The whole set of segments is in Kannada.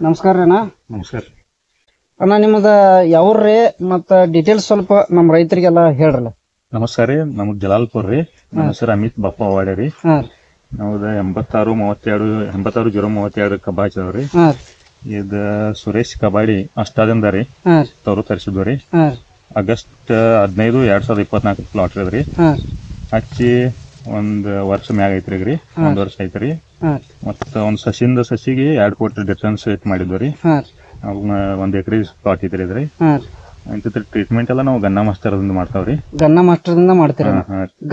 ನಮಸ್ಕಾರ ಅಣ್ಣ. ನಮಸ್ಕಾರ ಅಣ್ಣ ನಿಮ್ಮದ ಯಾವ್ರಿ ಮತ್ತ ಡೀಟೇಲ್ಸ್ ಸ್ವಲ್ಪ ನಮ್ಮ ರೈತರಿಗೆಲ್ಲ ಹೇಳ್ರಲ್ಲ. ನಮಸ್ಕಾರ ರೀ. ನಮ್ದು ಜಲಾಲ್ಪುರ್ ರೀ. ನಮ್ಮ ಹೆಸರು ಅಮಿತ್ ಬಪ್ಪ ವಾಡೆ ರೀ. ನಮ್ದು 86-032 ಕಬ್ಬ ಹಚ್ಚದವ್ರಿ. ಇದು ಸುರೇಶ್ ಕಬಾಡಿ ಅಷ್ಟಾದಿಂದ ರೀ ತವರು ತರಿಸಿದ್ವಿ. ಆಗಸ್ಟ್ 15, 2024 ಪ್ಲಾಟ್ ರೀ. ಹಚ್ಚಿ ಒಂದ್ ವರ್ಷ ಮ್ಯಾಗ ಐತ್ರಿ ಈಗ ರೀ. 1 ವರ್ಷ ಐತ್ರಿ. ಮತ್ತ ಒಂದ್ ಸಸಿಯಿಂದ ಸಸಿಗೆ 2 ಕೋಟಿ ಡಿಫ್ರೆನ್ಸ್ ರೇಟ್ ಮಾಡಿದ್ವಿ. ಅವನ್ನ 1 ಎಕರೆ ಪ್ಲಾಟ್ ಐತ್ರಿ ಇದ್ರಿ. ಟ್ರೀಟ್ಮೆಂಟ್ ಎಲ್ಲ ನಾವು ಗನ್ನ ಮಾಸ್ಟರ್ ಮಾಡ್ತಾವ್ರಿ. ಗನ್ನ ಮಾಸ್ಟರ್ ದಿಂದ ಮಾಡ್ತೀರ?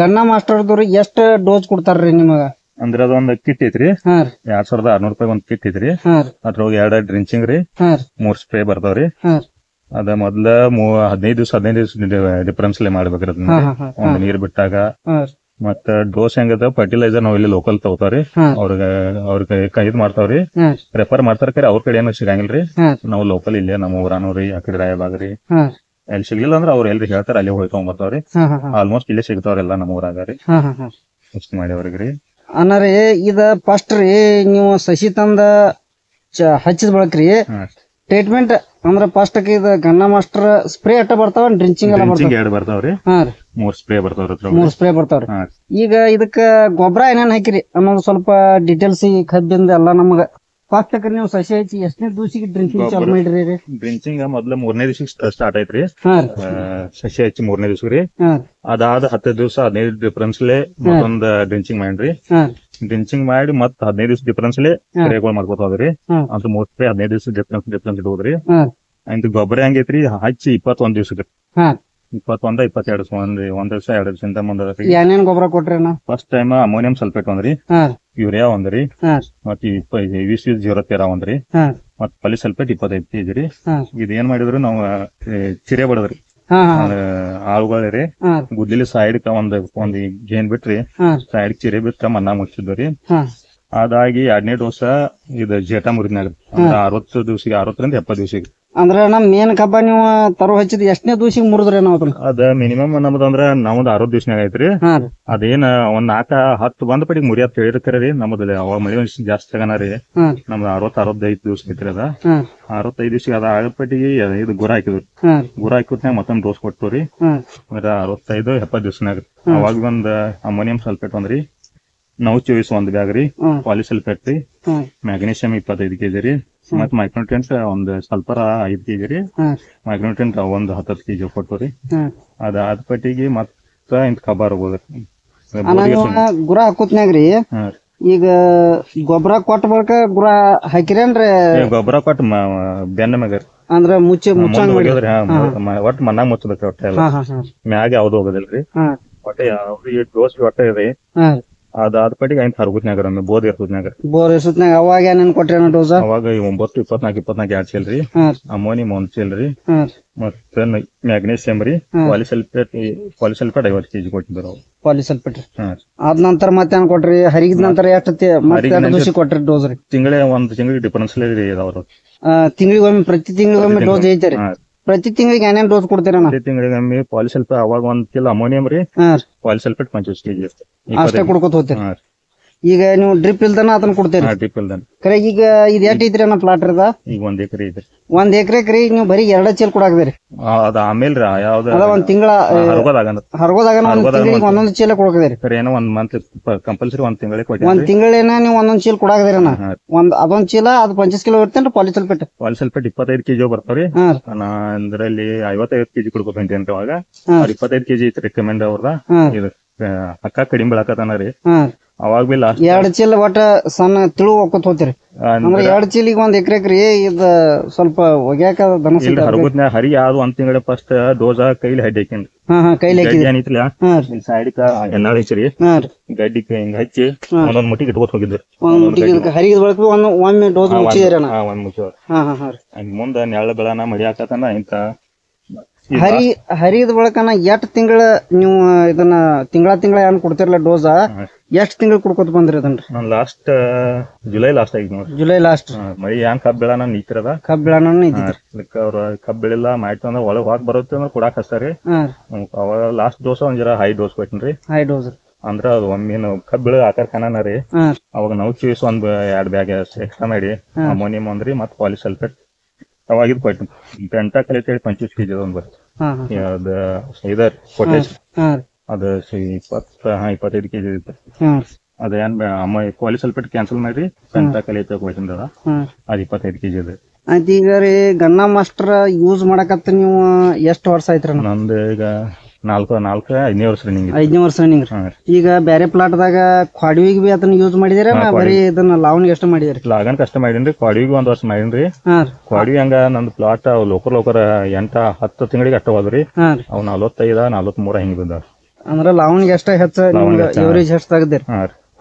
ಗನ್ನ ಮಾಸ್ಟರ್ ಎಷ್ಟ್ ಡೋಸ್ ಕೊಡ್ತಾರ್ರಿ ನಿಮಗ? ಅಂದ್ರೆ ಅದೊಂದ್ ಕಿಟ್ ಐತ್ರಿ. 2600 ರೂಪಾಯಿ ಒಂದ್ ಕಿಟ್ ಐತ್ರಿ. ಅದ್ರೊಳಗ 2 ಡ್ರಿಂಚಿಂಗ್ ರೀ, 3 ಸ್ಪ್ರೇ ಬರ್ತಾವ್ರಿ. ಅದ ಮೊದ್ಲ 15 ದಿವಸ ಡಿಫರೆನ್ಸ್ ಮಾಡ್ಬೇಕ್ರಿ. ಅದನ್ನ ಒಂದ್ ನೀರ್ ಬಿಟ್ಟಾಗ. ಮತ್ತ ಡೋಸ್ ಹೆಂಗದ ಫರ್ಟಿಲೈಸರ್ ನಾವ್ ಇಲ್ಲಿ ಲೋಕಲ್ ತಗೋತಾವ್ರಿ. ಅವ್ರಿಗೆ ಇದ್ ಮಾಡ್ತಾವ್ರಿ, ರೆಫರ್ ಮಾಡ್ತಾರ. ಅವ್ರ ಕಡೆ ಏನು ಸಿಗಂಗಿಲ್ರಿ. ನಾವು ಲೋಕಲ್ ಇಲ್ಲೇ ನಮ್ಮ ಊರಾನವ್ರಿ, ಆ ಕಡೆ ರಾಯಬಾಗ್ರಿ. ಎಲ್ಲಿ ಸಿಗ್ಲಿಲ್ಲ ಅಂದ್ರ ಅವ್ರ ಎಲ್ರಿ ಹೇಳ್ತಾರ, ಅಲ್ಲಿ ಹೋಗಿ ತಗೊಂಡ್ಬರ್ತಾವ್ರಿ. ಆಲ್ಮೋಸ್ಟ್ ಇಲ್ಲೇ ಸಿಗ್ತಾವ್ರೆಲ್ಲ ನಮ್ಮ ಊರಾಗ ರೀ. ಇಷ್ಟ ಮಾಡ್ಯಾವ್ರಿಗ್ರಿ. ಅಣ್ಣಾರಿ ಇದ ಫಸ್ಟ್ ರೀ ನೀವು ಸಸಿ ತಂದ ಹಚ್ಚಿದ ಬಳಕ್ರಿ ಟ್ರೀಟ್ಮೆಂಟ್ ಅಂದ್ರ ಫಸ್ಟ್ ಇದು ಗನ್ನ ಮಾಸ್ಟರ್ ಸ್ಪ್ರೇ ಅಟ್ಟ ಬರ್ತಾವ, ಡ್ರಿಂಚಿಂಗ್ ಎಲ್ಲ ಬರ್ತಾವ? 2 ಬರ್ತಾವ್ರಿ. 3 ಸ್ಪ್ರೇ ಬರ್ತಾವ್ರಿ. 3 ಸ್ಪ್ರೇ ಬರ್ತಾವ್ರಿ. ಈಗ ಇದಕ್ಕ ಗೊಬ್ಬರ ಏನೇನ್ ಹಾಕಿರಿ ಅನ್ನೋದು ಸ್ವಲ್ಪ ಡೀಟೇಲ್ಸ್ ಈ ಕಬ್ಬಿಂದ ಎಲ್ಲ ನಮಗ ಫಸ್ಟ್ ನೀವು ಸಸಿ ಹಚ್ಚಿ ಎಷ್ಟನೇ ದಿವಸಿಗೆ ಡ್ರಿಂಚಿಂಗ್ ಚಾಲು ಮಾಡಿರಿ? ಡ್ರಿಂಚಿಂಗ್ ಮೊದ್ಲ 3ನೇ ದಿವಸಕ್ಕೆ ಸ್ಟಾರ್ಟ್ ಐತ್ರಿ. ಸಸಿ ಹಚ್ಚಿ 3ನೇ ದಿವಸ ರೀ. ಅದಾದ 10 ದಿವಸ 15 ಡಿಫರೆನ್ಸ್ ಮತ್ತೊಂದ್ ಡ್ರಿಂಚಿಂಗ್ ಮಾಡ್ರಿ. ಡ್ರಿಂಚಿಂಗ್ ಮಾಡಿ ಮತ್ 15 ದಿವಸ ಡಿಫರೆನ್ಸ್ ಸ್ಪ್ರೇಗಳು ಮಾಡ್ಕೋತ ಹೋದ್ರಿ. ಅಂತ 3 ಸ್ಪ್ರೇ 15 ದಿವಸ ಡಿಫರೆನ್ಸ್ ಇಟ್ಕೋದ್ರಿ. ಅಂತ ಗೊಬ್ಬರ ಹೆಂಗೈತ್ರಿ ಹಚ್ಚಿ 21 ದಿವಸಕ್ಕೆ 21, 22 ಒಂದ್ ದಿವಸ 2 ದಿವಸದಿಂದ ಮುಂದೆ ಏನೇನ್ ಗೊಬ್ಬರ ಕೊಟ್ರಿ? ಫಸ್ಟ್ ಟೈಮ್ ಅಮೋನಿಯಂ ಸಲ್ಫೇಟ್ ಒಂದ್ರಿ, ಯೂರಿಯಾ ಒಂದ್ರಿ, ಮತ್ 013 ಒಂದ್ರಿ, ಮತ್ ಪಾಲಿಸಲ್ಫೇಟ್ 25 kg ರೀ. ಇದ್ ಏನ್ ಮಾಡಿದ್ರು ನಾವು ಚಿರೆ ಬಡದ್ರಿ. ಆಳುಗಳೇ ಗುದ್ಲಿ ಸೈಡ್ ಒಂದ್ ಗೇನ್ ಬಿಟ್ರಿ, ಸೈಡ್ ಚಿರೆ ಬಿಟ್ಟ ಮಣ್ಣಾ ಮುಚ್ಚಿದ್ರಿ. ಅದಾಗಿ 2ನೇ ಡೋಸ ಇದು ಜೇಟ ಮುರಿದ್ನಾಗ್ರಿ. 60 ದಿವಸಿಗೆ 60ರಿಂದ 70 ದಿವಸಿಗೆ. ಅಂದ್ರ ನಮ್ ಮೇನ್ ಕಬ್ಬ ನೀವು ತರು ಹಚ್ಚಿದ್ ಎಷ್ಟನೇ ದಿವಸಿಗೆ ಮುರಿದ್ರಿ? ನಾವು ಅದ ಮಿನಿಮಮ್ ನಮ್ದಂದ್ರ ನಮ್ದು 60 ದಿವಸನಾಗ ಐತ್ರಿ. ಅದೇನ್ ಒಂದ್ 4-10 ಬಂದ್ ಪಡಿಗೆ ಮುರಿಯತ್ ಹೇಳಿರ್ತಾರಿ. ನಮ್ದು ಅವಾಗ ಮಳಿ ಜಾಸ್ತಿ ಆಗನ ರೀ. ನಮ್ದು 60-65 ದಿವಸ ಐತ್ರಿ. ಅದ 65 ದಿವಸಿಗೆ ಅದ ಆಗಪಟ್ಟಿಗೆ ಇದು ಗುರ ಹಾಕಿದ್ರಿ. ಗುರ ಹಾಕಿದ್ನಾಗ ಮತ್ತೊಂದ್ ಡೋಸ್ ಕೊಟ್ಟವ್ರಿ. 65-70 ದಿವಸನಾಗ ಅವಾಗ ಒಂದ್ ಅಮೋನಿಯಂ ಸಲ್ಫೇಟ್ ಒಂದ್ರಿ, 924 ಒಂದ್ ಬ್ಯಾಗ್ ರೀ, ಪಾಲಿಸಲ್ಫೇಟ್ ರೀ, ಮ್ಯಾಗ್ನೀಷಿಯಂ 25 kg ರೀ, ಮತ್ ಮೈಕ್ರೋನ್ಯೂಟ್ರಿಯೆಂಟ್ ಒಂದ್ ಸಲ್ಫರ್ 5 kg ರೀ, ಮೈಕ್ರೋನ್ಯೂಟ್ರಿಯೆಂಟ್ ಒಂದ್ 10 kg ಕೊಟ್ಟವ್ರಿ. ಅದಾದ ಪಟ್ಟಿಗೆ ಮತ್ತ ಇಂತ ಕಬ್ಬಾರ್ ಹೋಗೋದ್ರಿ. ಗುರ ಹಾಕುತ್ನ್ಯಾಗ್ರಿ ಈಗ ಗೊಬ್ಬರ ಕೊಟ್ಟ ಬಳಿಕ ಗುರ ಹಾಕಿರೇನ್ರಿ? ಗೊಬ್ಬರ ಕೊಟ್ಟ ಬೆನ್ನ ಮ್ಯಾಗ ಅಂದ್ರ ಮುಚ್ಚಂಗ್ ಒಟ್ಟ ಮಣ್ಣಾಗ ಮುಚ್ಚಬೇಕ್ರಿ. ಒಟ್ಟ ಎಲ್ಲ ಮ್ಯಾಗ ಯಾವ್ದು ಹೋಗೋದಿಲ್ರಿ. ಒಟ್ಟ ಯಾವ ಡೋಸ್ ಒಟ್ಟ ಇದೆ. ಅದಾದ ಪಟ್ಟಿಗೆ ಐಂತ ಹರಗುತ್ನ್ಯಾಗ ಬೋದ್ ಇರ್ತದ್ನ್ಯಾಗ ಅವಾಗ ಏನೇನ್ ಕೊಟ್ರಿ ಡೋಸ್? ಅವಾಗ 9, 24 2 ಚೀಲ ರೀ, ಅಮೋನಿಯಂ 1 ಚೀಲ ರೀ, ಮತ್ತ ಮ್ಯಾಗ್ನೀಷಿಯಂ ರೀ, ಪಾಲಿಸಲ್ಫೇಟ್ 50 kg ಕೊಟ್ಟಿದ್ರು. ಪಾಲಿಸಲ್ಫೇಟ್ ಅದ ನಂತರ ಮತ್ತೇನ್ ಕೊಟ್ರಿ? ಹರಿಗಿದ ನಂತರ ಎಷ್ಟು ದಿವಸ ಕೊಟ್ರಿ ಡೋಸ್ ರೀ? ಒಂದ್ ತಿಂಗಳಿಗೆ ಡಿಫರೆನ್ಸ್ ರೀ. ತಿಂಗಳಿಗೊಮ್ಮೆ ಪ್ರತಿ ತಿಂಗಳಿಗೊಮ್ಮೆ ಡೋಸ್ ಐತೆ? ಪ್ರತಿ ತಿಂಗಳಿಗೆ ಏನೇನ್ ಡೋಸ್ ಕೊಡ್ತೀರ? ಪ್ರತಿ ತಿಂಗಳಿಗೊಮ್ಮೆ ಪಾಲಿಸಲ್ಫೇಟ್ ಅವಾಗ 1 ಕಿಲೋ ಅಮೋನಿಯಂ ರೀ, ಪಾಲಿಸಲ್ಫೇಟ್ 25 kg ಅಷ್ಟೇ ಕೊಡ್ಕೊತ ಹೋಗ್ತೀರಿ. ಈಗ ನೀವು ಡ್ರಿಪ್ ಇಲ್ದಾನ ಅದನ್ನ ಕೊಡ್ತೀರಿ? ಡ್ರಿಪ್ ಇಲ್ದಾನ. ಕರೆ ಈಗ ಇದ್ ಎಷ್ಟ್ ಐತ್ರಿ ಅನ್ನೋ ಪ್ಲಾಟ್ ಇರದ? ಈಗ 1 ಎಕರೆ ಐತ್ರಿ. 1 ಎಕರೆ ನೀವು ಬರೀ 2 ಚೀಲ ಕೊಡಾಕ್ದಿರಿ? ಅದ ಆಮೇಲೆ ಯಾವ್ದ ಒಂದ್ ತಿಂಗಳ ಹರಗೋದಾಗ ಒಂದೊಂದ್ ಚೀಲ ಕೊಡಾಕ್ದಿರಿ? ಏನೋ 1 ಮಂತ್ ಕಂಪಲ್ಸರಿ 1 ತಿಂಗಳಿಗೆ ಕೊಡ್ತೀವಿ. 1 ತಿಂಗಳೇನ ನೀವು ಒಂದೊಂದ್ ಚೀಲ ಕೊಡಾಕ್ದಿರಿ? ಅದೊಂದ್ ಚೀಲ ಅದು 25 ಕಿಲೋ ಇರ್ತೇನ್ರಿ ಪಾಲಿಸಲ್ಫೇಟ್? ಪಾಲಿಸಲ್ಫೇಟ್ 25 kg ಬರ್ತಾವ್ರಿ. ಅಂದ್ರಲ್ಲಿ 55 kg ಕೊಡ್ಬೇಕಂತೇನ್ರಿ. ಅವಾಗ 25 kg ಐತಿ ರೆಕಮೆಂಡ್ ಅವ್ರದ. ಇದು ಅಕ್ಕ ಕಡಿಮೆ ಬೆಳಕತಾನ ರೀ. ಅವಾಗ ಬಿ ಲಾಸ್ಟ್ 2 ಚೀಲ ಒಟ್ಟ ಸಣ್ಣ ತಿಳು ಹೋಗ್ಕೊತ ಹೋಗ್ತೀರಿ? ಅಂದ್ರೆ 2 ಚೀಲಿಗೆ 1 ಎಕರೆ ಇದ ಸ್ವಲ್ಪ ಒಗ್ಯಾಕ ಹರಗುದ್ನ್ಯಾಗ ಹರಿ ಯಾವ್ದು 1 ತಿಂಗಳ ಫಸ್ಟ್ ಡೋಸ್ ಕೈಲಿ ಹಡ್ಡಿ ಹಾಕೇನ್ರಿ. ಕೈಲಿ ಏನಿತ್ಲ ಸೈಡ್ ಎಣ್ಣಾಳ ಹಚ್ಚಿರಿ, ಗಡ್ಡಿ ಹಿಂಗ ಹಚ್ಚಿ ಒಂದೊಂದ್ ಮುಟ್ಟಿಗೆ ಇಟ್ಕೋತ ಹೋಗಿದ್ರಿ. ಹರಿಗಿದ ಬಳಕ ಒಮ್ಮೆ ಡೋಸ್ ಮುಚ್ಚಿದ್ರಿ? ಒಂದ್ ಮುಚ್ಚ ಮುಂದ ನೆಳ್ಳ ಬೆಳನ ಮಳಿ ಹಾಕತನ ಇಂತ ಹರಿದ ಬಳಕನ ಎಷ್ಟ್ ತಿಂಗಳ ನೀವು ಇದನ್ನ ತಿಂಗಳ ಏನ್ ಕೊಡ್ತಿರಲ್ಲ ಡೋಸ್, ಎಷ್ಟ್ ತಿಂಗಳು ಕುಡ್ಕೋತ ಬಂದ್ರಿ ಅದನ್ರಿ? ನಾನ್ ಲಾಸ್ಟ್ ಜುಲೈ ಲಾಸ್ಟ್ ಆಗಿ ನೋಡ್ರಿ. ಜುಲೈ ಲಾಸ್ಟ್ ಮಳಿ ಹೆಂಗ್ ಕಬ್ಬ್ ಬೆಳನ ನಿಂತಿರದ. ಕಬ್ಬ್ ಬೆಳನ ಅವ್ರ ಕಬ್ಬ್ ಬೆಳಿಲ್ಲ ಮಾಡ್ತು ಅಂದ್ರ ಒಳಗ್ ಹೋಗ್ ಬರುತ್ತೆ ಅಂದ್ರ ಕುಡಾಕ್ ಹಚ್ತಾರಿ. ಅವಾಗ ಲಾಸ್ಟ್ ಡೋಸ್ ಒಂದ್ ಜರ ಹೈ ಡೋಸ್ ಕೊಟ್ಟಿನ್ರಿ. ಹೈ ಡೋಸ್ ಅಂದ್ರ ಅದು ಒಮ್ಮೆ ಕಬ್ಬಿಳ ಆಕಾರ ಕಾಣನ ರೀ ಅವಾಗ ನಾವು ಚೀಸ್ ಒಂದ್ 2 ಬ್ಯಾಗ್ ಎಕ್ಸ್ಟ್ರಾ ಮಾಡಿ ಅಮೋನಿಯಂ ಅಂದ್ರಿ ಮತ್ ಪಾಲಿಸಲ್ಫೇಟ್ ಅವಾಗಿದ್ ಕೊಟ್ಟು ಪೆಂಟ ಕಲಿತೇಳಿ 25 kg ಒಂದ್ ಬರ್ತದೆ ಅದ ಇದರ್ ಪೊಟ್ಯಾಶ್ ಅದು 25 kg ಇರುತ್ತೆ ಅದೇನ್ ಪಾಲಿಸಲ್ಫೇಟ್ ಕ್ಯಾನ್ಸಲ್ ಮಾಡ್ರಿ ಪೆಂಟ ಕಲಿತ ಕೊಟ್ಟಿಂದ ಅದ್ 25 kg ಇದೆ. ಆಯ್ತು ಈಗ ರೀ ಗನ್ನ ಮಾಸ್ಟರ್ ಯೂಸ್ ಮಾಡಕತ್ತ ನೀವು ಎಷ್ಟು ವರ್ಷ ಆಯ್ತ್ರಿ? ನಂದು ಈಗ 5ನೇ ವರ್ಷ ರನ್ನಿಂಗ್. 5ನೇ ವರ್ಷ ರನ್ನಿಂಗ್. ಈಗ ಬೇರೆ ಪ್ಲಾಟ್ದಾಗ ಕ್ವಾಡಿವಿಗೆ ಬಿ ಅದನ್ನ ಯೂಸ್ ಮಾಡಿದಿರ ಬರೀ ಇದನ್ನ ಲಾವಣಿಗೆ ಅಷ್ಟ ಮಾಡಿದ್ರಿ? ಲಾಗನ್ ಕಷ್ಟ ಮಾಡೀನ್ರಿ, ಕ್ವಾಡಿವಿಗೆ 1 ವರ್ಷ ಮಾಡೀನ್ರಿ. ಕ್ವಾಡಿವಿ ಹಂಗ ನಂದು ಪ್ಲಾಟ್ ಲೋಕರ್ 8-10 ತಿಂಗಳಿಗೆ ಅಷ್ಟ ಹೋದ್ರಿ. ಅವ್ 45-43 ಹಿಂಗ್ ಬಂದಾವ. ಅಂದ್ರ ಲಾವಣಿಗೆ ಅಷ್ಟ ಹೆಚ್ಚ ಎವರೇಜ್ ಹೆಚ್ಚು ತೆಗ್ದಿರಿ?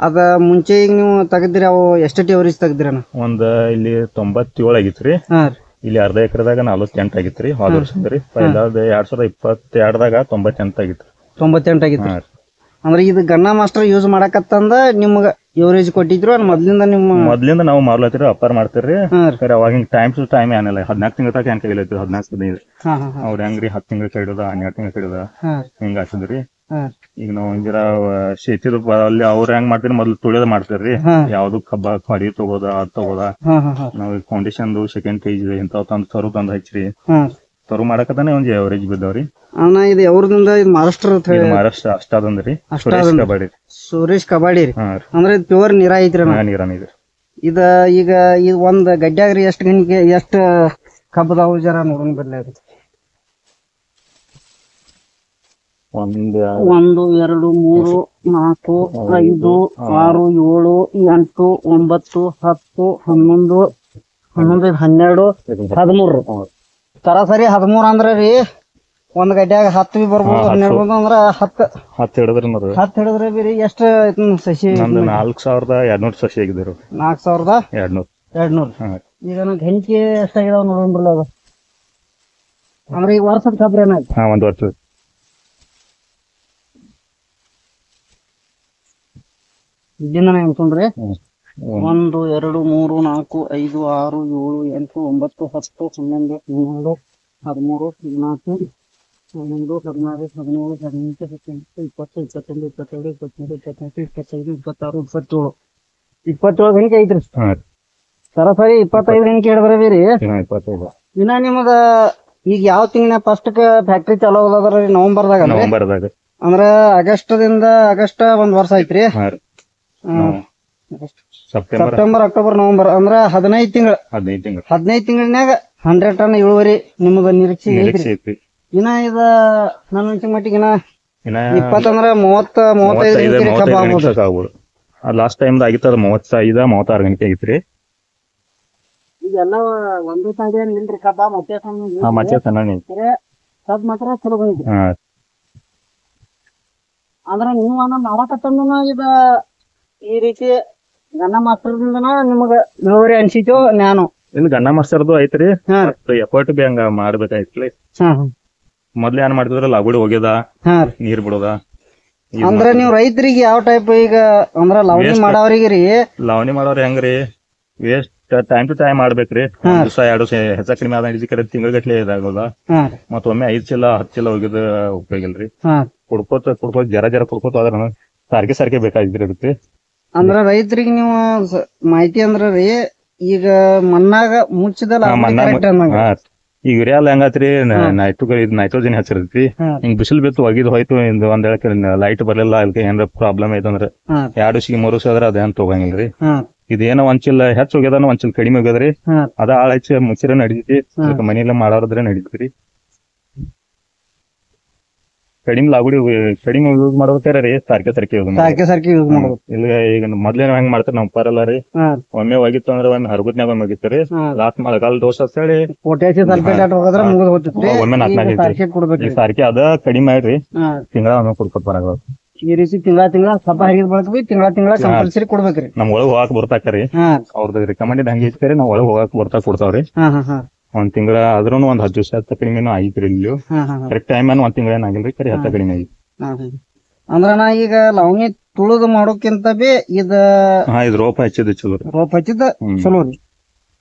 ಅದ ಮುಂಚೆ ಈಗ ನೀವು ತೆಗದಿರಿ ಅವು ಎಷ್ಟೆಷ್ಟು ಎವರೇಜ್ ತೆಗ್ದಿರಣ? ಒಂದ್ ಇಲ್ಲಿ 97 ಆಗಿತ್ರಿ, ಇಲ್ಲಿ ಅರ್ಧ ಎಕರೆದಾಗ 48 ಆಗಿತ್ರಿ. ಹೋದ ವರ್ಷ ಅಂದ್ರಿ 2022ದಾಗ 98 ಆಗಿತ್ರಿ. 98 ಆಗಿತ್ತು. ಅಂದ್ರೆ ಇದು ಗನ್ನ ಮಾಸ್ಟರ್ ಯೂಸ್ ಮಾಡಕತ್ತಂದ ನಿಮ್ಗ ಎವರೇಜ್ ಕೊಟ್ಟಿದ್ರು ಮೊದ್ಲಿಂದ ನಾವು ಮಾಡ್ಲತ್ತೀರಿ, ಅಪ್ಪಾರ್ ಮಾಡ್ತೀರಿ. ಅವಾಗ ಟೈಮ್ ಟು ಟೈಮ್ ಏನಿಲ್ಲ, 14 ತಿಂಗಳ ತನಕ ಏನ್ ಕೈಲೈತಿ, 14-15 ಅವ್ರ ಹೆಂಗ್ರಿ 10 ತಿಂಗಳ ಕೈಡದ 12 ತಿಂಗಳ ಕೈಡದ ಹಿಂಗ ಹಾಕಿದ್ರಿ. ಈಗ ನಾವ್ ಹಿಂಗಿರ ಶೇತಿದ ಅಲ್ಲಿ ಅವ್ರ ಹೆಂಗ್ ಮಾಡ್ತೀರಿ, ಮೊದ್ಲು ತುಳಿಯೋದ ಮಾಡ್ತಾರ್ರಿ. ಯಾವ್ದು ಕಬ್ಬ ಕ್ವಾಡಿ ತಗೋದ ಅದ್ ತಗೋದ. ನಾವ್ ಫೌಂಡೇಶನ್ ಸೆಕೆಂಡ್ ಪೇಜ್ ಇಂತಾವ್ ತಂದ್ ತರು ತಂದ್ ಹಚ್ಚ್ರಿ. ತರು ಮಾಡಕತ್ತಾನೆ ಒಂದ್ ಎವರೇಜ್ ಬಿದ್ದಾವ್ರಿ. ಇದು ಯಾವ್ರಿಂದ? ಇದು ಮಹಾರಾಷ್ಟ್ರ ಅಷ್ಟಾದಂದ್ರಿ, ಸುರೇಶ್ ಕಬಾಡಿ. ಸುರೇಶ್ ಕಬಾಡಿ ರೀ. ಅಂದ್ರೆ ಪ್ಯೂರ್ ನೀರ ಐತ್ರಿ? ನೀರಾನಿದೆ. ಇದ ಈಗ ಇದು ಒಂದ್ ಗಡ್ಡ್ಯಾಗ್ರಿ ಎಷ್ಟ್ ಗಣಿಗೆ ಎಷ್ಟ್ ಕಬ್ಬದಾವು ಜರ ನೋಡೋಣ ಬರ್ಲಿ. 1 2 3 4 5 6 7 8 9 10 11 12 ಸರಾಸರಿ 13 ಅಂದ್ರ ರೀ ಒಂದ್ ಗಡ್ಡ್ಯಾಗ 10 ಬಿ ಬರ್ಬೋದು, 12 ಅಂದ್ರ 10 ಹಿಡಿದ್ರೆ ಬಿ ರೀ ಎಷ್ಟ ಸಸಿ? 4200 ಸಸಿ ಆಗಿದ್ರು. 4200. ಈಗ ನಾ ಗಂಟೆ ಎಷ್ಟಾಗಿದಾವ ನೋಡೋಣ. ಅದು ಅಂದ್ರೆ ಈಗ ವರ್ಷದ ಕಬ್ರಿ ಏನಾಯ್ತು? ಒಂದ್ ವರ್ಷ ಇಲ್ಲಿಂದ ಅನ್ಕೊಂಡ್ರಿ 1 2 3 4 5 6 7 8 9 10 11 12 13 14 15 16 17 18 19 20 21 22 23 24 25 26 27 ಗಣಿಕೆ ಐತ್ರಿ. ಸರಾಸರಿ 25 ಗಣಿಕೆ ಹಿಡಿದ್ರೆ ಬೇರೆ ಇನ್ನ ನಿಮ್ಮದ ಈಗ ಯಾವ ತಿಂಗಳ ಫಸ್ಟ್ ಫ್ಯಾಕ್ಟ್ರಿ ಚಾಲೂ ಆಗದ್ರಿ? ನವೆಂಬರ್ದಾಗ. ಅಂದ್ರ ಆಗಸ್ಟ್ 1 ವರ್ಷ ಐತ್ರಿ. ಸೆಪ್ಟೆಂಬರ್ ಅಕ್ಟೋಬರ್ ನವೆಂಬರ್ ಅಂದ್ರ 15 ತಿಂಗಳನ್ಯಾಗ 100 ಟನ್ ಇಳುವರಿ ನಿಮ್ಮದ ನಿರೀಕ್ಷೆ ಐತ್ರಿ. ಇನ್ನ ಇದ ನನ್ನ ಮಟ್ಟಿಗೆ 20 ಅಂದ್ರ 30-35 ಆಗ್ಬೋದು. ಲಾಸ್ಟ್ ಟೈಮ್ ಆಗಿತ್ತ 35-36 ಗಂಟೆ ಆಗಿತ್ರಿ. ಈಗೆಲ್ಲ ಒಂದೇ ತಂದೆ ನಿಲ್ರಿ ಕಬ್ಬ ಮತ್ತೆ ಕಬ್ಬ ಮಾತ್ರ ಚಲೋ ಬಂದಿದೆ. ಅಂದ್ರ ನೀವು ಮಾಡಕತ್ತಂದ ಇದ ಈ ರೀತಿ ಗನ್ನ ಮಾಸ್ತರ್ದಿಂದ ನಿಮಗ ಇಳುವರಿ ಅನ್ಸಿತು? ನಾನು ಇನ್ನು ಗನ್ನ ಮಾಸ್ತರ್ದು ಐತ್ರಿ, ಎಫರ್ಟ್ ಬಿ ಹಂಗ ಮಾಡ್ಬೇಕಾಯ್ತ್ರಿ. ಮೊದ್ಲು ಏನ್ ಮಾಡ್ತಿದ್ರ ಲಾಗುಡಿ ಹೋಗ್ಯದ, ನೀರ್ ಬಿಡೋದ. ಅಂದ್ರ ನೀವ್ ರೈತರಿಗೆ ಯಾವ ಟೈಪ್ ಈಗ ಅಂದ್ರ ಲಾವಣಿ ಮಾಡೋರಿಗೆ ರೀ? ಲಾವಣಿ ಮಾಡೋರ್ ಹೆಂಗ್ರಿ ವೇಸ್ಟ್ ಟೈಮ್ ಟು ಟೈಮ್ ಮಾಡ್ಬೇಕ್ರಿ. 1 ದಿವಸ 2 ದಿವಸ ಹೆಚ್ಚ ಕಡಿಮೆ ಆದ ಕಡೆ ತಿಂಗಳ ಇದಾಗೋದ. ಮತ್ತೊಮ್ಮೆ 5 ಚೀಲ 10 ಚೀಲ ಹೋಗಿದ ಉಪಯೋಗ ಇಲ್ರಿ. ಕುಡ್ಕೋತ ಜರ ಕುಡ್ಕೋತ ಹೋದ್ರ ಸಾರಿಗೆ ಬೇಕಾಗಿದ್ರಿ. ಅಂದ್ರ ರೈತರಿಗೆ ನೀವು ಮಾಹಿತಿ ಅಂದ್ರ ರೀ ಈಗ ಮಣ್ಣಾಗ ಮುಚ್ಚಿದಲ್ಲ ಈಗ ಯೂರಿಯಾ ಹೆಂಗಾತ್ರಿ, ನೈಟ್ರೋಜನ್ ಹಚ್ಚಿರತ್ರಿ. ಹಿಂಗ್ ಬಿಸಿಲು ಬಿತ್ತು ಒಗಿದ್ ಹೋಯ್ತು, ಒಂದ್ ಲೈಟ್ ಬರ್ಲಿಲ್ಲ, ಅದಕ್ಕೆ ಏನಾರ ಪ್ರಾಬ್ಲಮ್ ಐತಂದ್ರ 2 ದಿವಸ 3 ದಿವಸ ಆದ್ರ ಅದೇನ್ ತಗೋಂಗಿಲ್ರಿ. ಇದೇನೋ 1 ಚೀಲ ಹೆಚ್ಚು ಹೋಗ್ಯದ 1 ಚೀಲ ಕಡಿಮೆ ಹೋಗ್ಯದ್ರಿ. ಅದ ಆಳ್ ಹಚ್ಚಿ ಮುಚ್ಚಿರ ನಡಿತೈತಿ, ಮನೆಯಲ್ಲ ಮಾಡೋದ್ರ ನಡೀತ್ರಿ. ಕಡಿಮೆ ಲಾಗುಡಿ ಕಡಿಮೆ ಯೂಸ್ ಮಾಡ್ಬೇಕಾರೆ ರೀ ಸಾರಿಗೆ ಯೂಸ್ ಮಾಡೋದು. ಇಲ್ಲ ಈಗ ಮೊದ್ಲೇನ ಹೆಂಗ್ ಮಾಡ್ತಾರ ನಮ್ ಪರಲ್ಲ ರೀ, ಒಮ್ಮೆ ಹೋಗಿತ್ತು ಅಂದ್ರೆ ಒಮ್ಮೆ ಹರಗುತ್ನ್ಯಾಗ ಒಮ್ಮೆ ಹೋಗಿತ್ರಿ. ಲಾಸ್ಟ್ ಮಳೆಗಾಲ ದೋಷ ಅಂತೇಳಿ ಒಮ್ಮೆ 4 ಸಾರಿಗೆ ಅದ ಕಡಿಮೆ ಮಾಡ್ರಿ, ತಿಂಗಳ ಒಮ್ಮೆ ಕೊಡ್ಕೊತ ಬರಾಗ. ಈ ರೀತಿ ತಿಂಗಳ ಕಬ್ಬ ಹರಿದ ಬಳಕ ತಿಂಗಳ ಕಂಪಲ್ಸರಿ ಕೊಡ್ಬೇಕ್ರಿ. ನಮ್ ಒಳಗ್ ಹೋಗಾಕ್ ಬರ್ತಾಕ್ರಿ, ಅವ್ರದ್ದು ರಿಕಮೆಂಡೆಡ್ ಹಂಗೆ ಐತ್ರಿ. ನಾವ್ ಒಳಗ್ ಹೋಗಾಕ್ ಬರ್ತಾ ಕೊಡ್ತಾವ್ರಿ. 1 ತಿಂಗಳ ಆದ್ರೂ 10 ದಿವಸ ಹತ್ತ ಕಡಿಮೆನೂ ಐತ್ರಿ. ಇಲ್ಲಿ ಕರೆಕ್ಟ್ ಟೈಮ್ 1 ತಿಂಗಳ ಏನಾಗಿಲ್ರಿ, ಕರಿ ಹತ್ತ ಕಡಿಮೆ ಐತಿ. ಅಂದ್ರ ನಾ ಈಗ ಲವಣಿ ತುಳುದು ಮಾಡೋಕ್ಕಿಂತ ಬಿ ಇದ ರೋಪ ಹಚ್ಚಿದ ಚಲೋ. ರೋಪ ಹಚ್ಚಿದ ಚಲೋ ರೀ.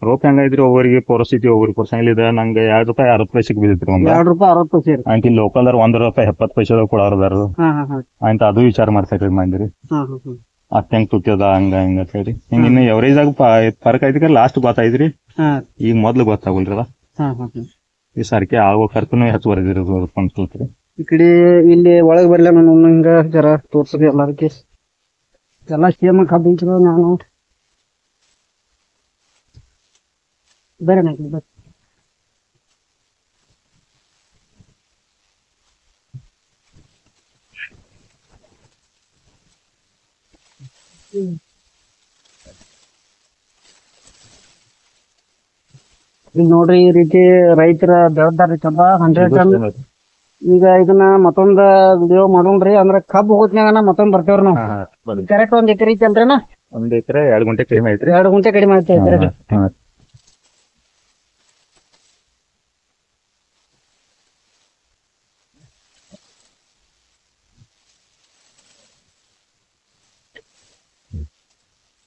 ರೋಪ್ ಹೆಂಗೈತ್ರಿ ಒಬ್ಬರಿಗೆ ಪರಿಸ್ಥಿತಿ ಒಬ್ಬರಿಗೆ ಪರ್ಸಂಗ್ ಇದೆ ನಂಗೆ ₹2 60 ಬಿದ್ದಿತ್ರಿ ಒಂದ್ ₹2 ಸೇರಿ. ಆಯ್ತು ಇಲ್ಲಿ ಲೋಕಲ್ ₹1.70 ಕೊಡೋದಾರು ಆಯ್ತು ಅದು ವಿಚಾರ ಮಾಡ್ಸಕ್ರಿ ಮಂದಿರಿ ಅತ್ತ ಹೆಂಗ್ ತುಟ್ಯದ ಹಂಗ ಹಿಂಗ ಅಂತ ಹೇಳಿ ಹಿಂಗ ಇನ್ನು ಎವರೇಜ್ ಆಗ ಫರ್ಕ್ ಐತಿ ಲಾಸ್ಟ್ ಗೊತ್ತಾಯ್ತ್ರಿ ಈಗ ಮೊದ್ಲು ಗೊತ್ತಾಗಲ್ರಿ ಅದ ಈ ಸರ್ಕೆ ಆಗೋ ಖರ್ಚುನು ಹೆಚ್ಚು ಬರೆದಿರೋದು ಅನ್ಸಲ್ತ್ರಿ. ಈ ಕಡೆ ಇಲ್ಲಿ ಒಳಗ್ ಬರ್ಲ ನಾನು ಹಿಂಗ ಜರ ತೋರ್ಸ್ರಿ ಎಲ್ಲಾರ್ಗೆ ಎಲ್ಲಾ ಸೇಮ್ ಕಬ್ಬ ಐತ್ರಿ. ನಾನು ಬೇರೆ ಬರ್ರಿ ಈಗ ನೋಡ್ರಿ ಈ ರೀತಿ ರೈತರ ಬೆಳೆದಾರ್ರಿ ಕಬ್ಬ 100 ಟನ್. ಈಗ ಇದನ್ನ ಮತ್ತೊಂದ್ ವಿಡಿಯೋ ಮಾಡೋಣ್ರಿ ಅಂದ್ರ ಕಬ್ಬ್ ಹೋಗ್ತಿನಾಗ ಮತ್ತೊಂದ್ ಬರ್ತೇವ್ರಿ ನಾವು. ಕರೆಕ್ಟ್ 1 ಎಕರೆ ಐತಲ್ರಿನ? 1 ಎಕರೆ 2 ಗುಂಟೆ ಕಡಿಮೆ ಐತ್ರಿ. 2 ಗುಂಟೆ ಕಡಿಮೆ ಐತೆ.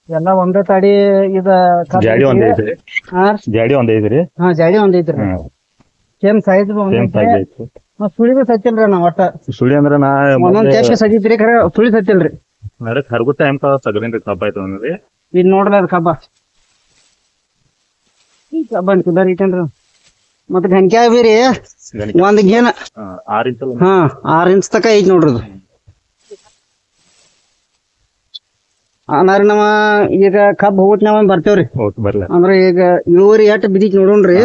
ಎಲ್ಲ ಒಂದೇ ತಾಡಿ ಇದ ಜಾಡಿ ಒಂದ್ ಐತ್ರಿ. ಜಾಡಿ ಒಂದ್ ಐತ್ರಿ. ಜಾಡಿ ಒಂದ್ ಐತ್ರಿ. ಸೇಮ್ ಸೈಜ್ ಐತಿ. ಸುಳಿದು ಸತ್ತಿಲ್ರಿ ನಾವ್ ಒಟ್ಟ. ಸುಳಿ ಅಂದ್ರ ನಾ ಒಂದೊಂದ್ ಟೆಸ್ಟ್ ಸಜಿತ್ರಿ ಖರೆ ಸುಳಿ ಸತ್ತಿಲ್ರಿ. ನಡಕ್ ಹರಗು ಟೈಮ್ ತಗರೇನ್ರಿ ಕಬ್ಬ ಆಯ್ತು ಅಂದ್ರಿ. ಇಲ್ಲಿ ನೋಡ್ರಿ ಅದ್ ಕಬ್ಬ ಅನ್ಕಿದಾರ ಇಟ್ಟೇನ್ರಿ. ಮತ್ತ ಗಂಕ್ಯಾ ಬೀರಿ ಒಂದ್ ಗೇನ 6 ಇಂಚ್ 6 ಇಂಚ್ ತಕ ಐತಿ ನೋಡ್ರಿ ಅದು. ಅನ್ನಾರ ನಾವ ಈಗ ಕಬ್ಬ ಹೋಗ್ತ ನಾವ್ ಬರ್ತೇವ್ರಿ. ಬರ್ಲ ಅಂದ್ರ ಈಗ ಇಳುವರಿ ಎಷ್ಟ್ ಬಿದಿತ್ ನೋಡೋಣ್ರಿ.